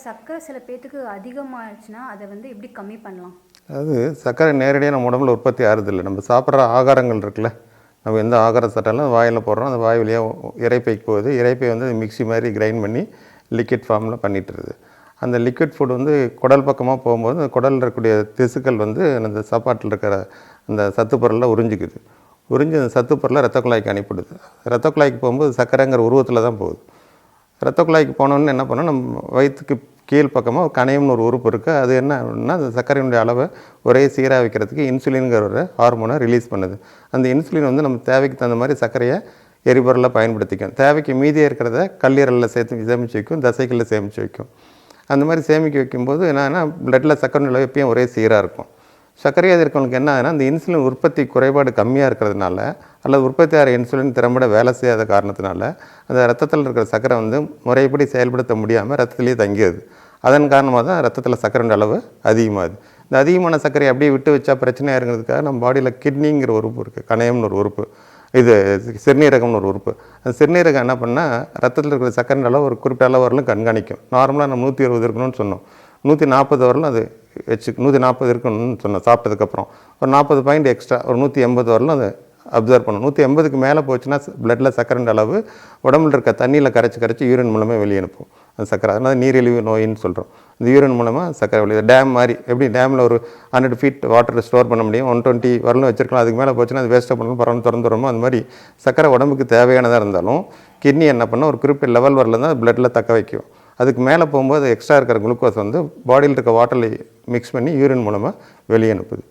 சர்க்கரை சில பேத்துக்கு அதிகமாகிடுச்சுன்னா அதை எப்படி கம்மி பண்ணலாம்? அது சர்க்கரை நேரடியாக நம்ம உடம்புல உற்பத்தி ஆகிறதில்லை. நம்ம சாப்பிட்ற ஆகாரங்கள் இருக்குல்ல, நம்ம எந்த ஆகாரம் சாப்பிட்டாலும் வாயில் போடுறோம், அந்த வாய் வழியாக இரைப்பைக்கு போகுது. இரைப்பை மிக்ஸி மாதிரி கிரைண்ட் பண்ணி லிக்விட் ஃபார்மில் பண்ணிட்டுருது. அந்த லிக்விட் ஃபுட் குடல் பக்கமாக போகும்போது அந்த குடலில் இருக்கக்கூடிய திசுக்கள் அந்த சாப்பாட்டில் இருக்கிற அந்த சத்து பொருளில் உறிஞ்சிக்குது. உறிஞ்சி அந்த சத்து பொருளை ரத்த குழாய்க்கு அனுப்பிடுது. ரத்த குழாய்க்கு போகும்போது சர்க்கரைங்கிற உருவத்தில் தான் போகுது. ரத்த குழாய்க்கு போனோன்னு என்ன பண்ணோம், நம்ம வயிற்றுக்கு கீழ் பக்கமாக கணையம்னு ஒரு உறுப்பு இருக்குது. அது என்ன அப்படின்னா, அந்த சர்க்கரையினுடைய அளவை ஒரே சீராக வைக்கிறதுக்கு இன்சுலின்கிற ஒரு ஹார்மோனை ரிலீஸ் பண்ணுது. அந்த இன்சுலின் நம்ம தேவைக்கு தகுந்த மாதிரி சர்க்கரையை எரிபொருளை பயன்படுத்திக்கும். தேவைக்கு மீதியே இருக்கிறத கல்லீரலில் சேமித்து வைக்கும், தசைகளில் சேமித்து வைக்கும். அந்த மாதிரி சேமிக்க வைக்கும்போது என்னன்னா, பிளட்டில் சர்க்கரை அளவு எப்பயும் ஒரே சீராக இருக்கும். சர்க்கரையாக இருக்கவங்களுக்கு என்ன ஆகுதுன்னா, அந்த இன்சுலின் உற்பத்தி குறைபாடு கம்மியாக இருக்கிறதுனால அல்லது உற்பத்தி ஆகிற இன்சுலின் திறம்பட வேலை செய்யாத காரணத்தினால அந்த ரத்தத்தில் இருக்கிற சர்க்கரை முறைப்படி செயல்படுத்த முடியாமல் ரத்தத்திலேயே தங்கிடுது. அதன் காரணமாக தான் ரத்தத்தில் சர்க்கரையோட அளவு அதிகமாகுது. இந்த அதிகமான சர்க்கரையை அப்படியே விட்டு வச்சா பிரச்சனையாக இருக்கிறதுக்காக நம்ம பாடியில் கிட்னிங்கிற உறுப்பு இருக்குது, கணையம்னு ஒரு உறுப்பு, இது சிறுநீரகம்னு ஒரு உறுப்பு. அந்த சிறுநீரகம் என்ன பண்ணால் ரத்தத்தில் இருக்கிற சர்க்கரை அளவு ஒரு குறிப்பிட்ட அளவு வரலும் கண்காணிக்கும். நார்மலாக நம்ம 120 இருக்கணும்னு சொன்னோம், 140 வரலும் அது 140 இருக்கணும்னு சொன்னோம். சாப்பிட்டதுக்கப்புறம் ஒரு 40 பாயிண்ட் எக்ஸ்ட்ரா ஒரு 180 வரலும் அதை அப்சர்வ் பண்ணணும். 180க்கு மேலே போச்சுன்னா பிளட்டில் சர்க்கரைன்ற அளவு உடம்புல இருக்க தண்ணியில் கரைச்சி யூரின் மூலமாக வெளியே அனுப்பும் அந்த சர்க்கரை. அதனால் நீரிழிவு நோயின்னு சொல்கிறோம். இந்த யூரின் மூலமாக சர்க்கரை வெளியே டேம் மாதிரி எப்படி டேமில் ஒரு 100 ஃபீட் வாட்டர் ஸ்டோர் பண்ண முடியும், 120 வரலும் வச்சிருக்கலாம். அதுக்கு மேலே போச்சுன்னா அது வேஸ்ட்டாக பண்ணணும், பரவாயில்ல திறந்து வருமோ. அந்த மாதிரி சர்க்கரை உடம்புக்கு தேவையானதாக இருந்தாலும் கிட்னி என்ன பண்ணால் ஒரு குறிப்பிட்ட லெவல் வரல தான் பிளட்டில் தக்க வைக்கும். அதுக்கு மேலே போகும்போது எக்ஸ்ட்ரா இருக்கிற குளுக்கோஸ் பாடியில் இருக்க வாட்டரில் மிக்ஸ் பண்ணி யூரின் மூலமாக வெளியே அனுப்புது.